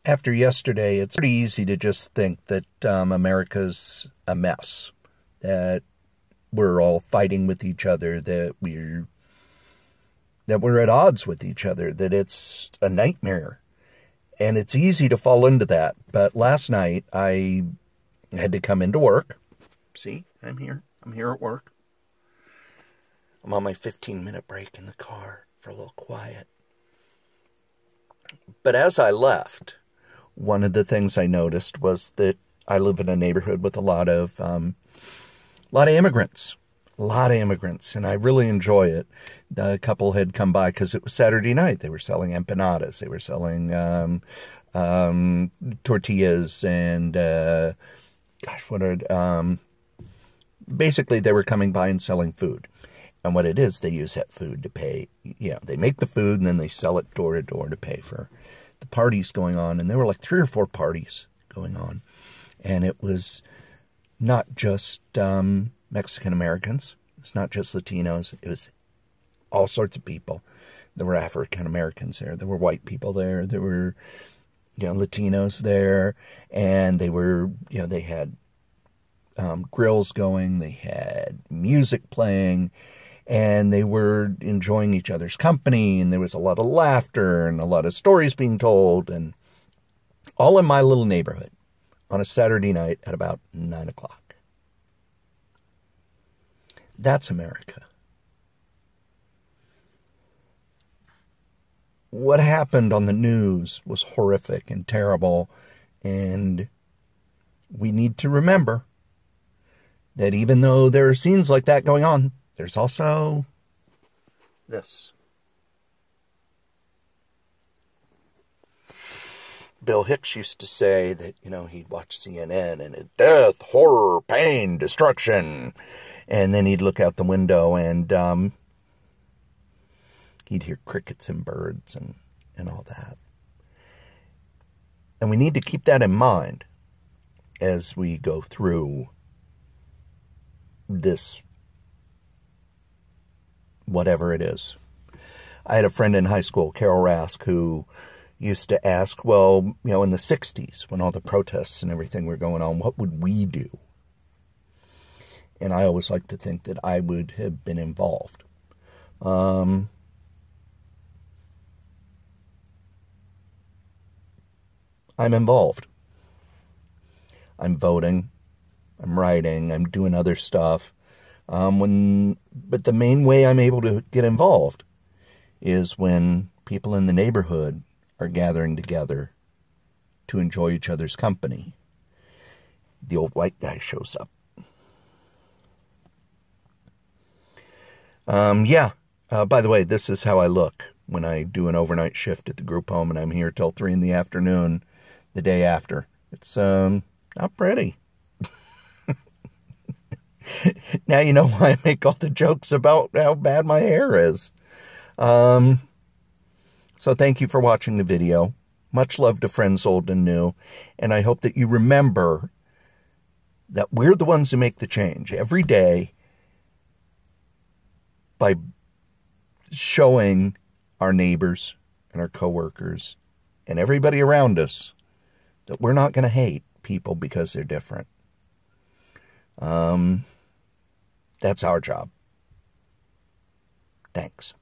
After yesterday, it's pretty easy to just think that America's a mess, that we're all fighting with each other, that we're at odds with each other, that it's a nightmare. And it's easy to fall into that. But last night, I had to come into work. See, I'm here. I'm here at work. I'm on my 15-minute break in the car for a little quiet. But as I left, one of the things I noticed was that I live in a neighborhood with a lot of immigrants. A lot of immigrants, and I really enjoy it. The couple had come by because it was Saturday night. They were selling empanadas. They were selling tortillas and, basically they were coming by and selling food. And what it is, they use that food to pay. They make the food and then they sell it door to door to pay for the parties going on. And there were like 3 or 4 parties going on. And it was not just Mexican Americans. It's not just Latinos. It was all sorts of people. There were African Americans there. There were white people there. There were, Latinos there. And they were, they had grills going. They had music playing. And they were enjoying each other's company. And there was a lot of laughter and a lot of stories being told. And all in my little neighborhood on a Saturday night at about 9 o'clock. That's America. What happened on the news was horrific and terrible, and we need to remember that even though there are scenes like that going on, there's also this. Bill Hicks used to say that, he'd watch CNN and it's death, horror, pain, destruction. And then he'd look out the window and he'd hear crickets and birds and all that. And we need to keep that in mind as we go through this, whatever it is. I had a friend in high school, Carol Rask, who used to ask, well, in the 60s, when all the protests and everything were going on, what would we do? And I always like to think that I would have been involved. I'm involved. I'm voting. I'm writing. I'm doing other stuff. But the main way I'm able to get involved is when people in the neighborhood are gathering together to enjoy each other's company. The old white guy shows up. By the way, this is how I look when I do an overnight shift at the group home and I'm here till 3 in the afternoon the day after. It's not pretty. Now you know why I make all the jokes about how bad my hair is. So thank you for watching the video. Much love to friends old and new. And I hope that you remember that we're the ones who make the change every day by showing our neighbors and our coworkers and everybody around us that we're not going to hate people because they're different. That's our job. Thanks.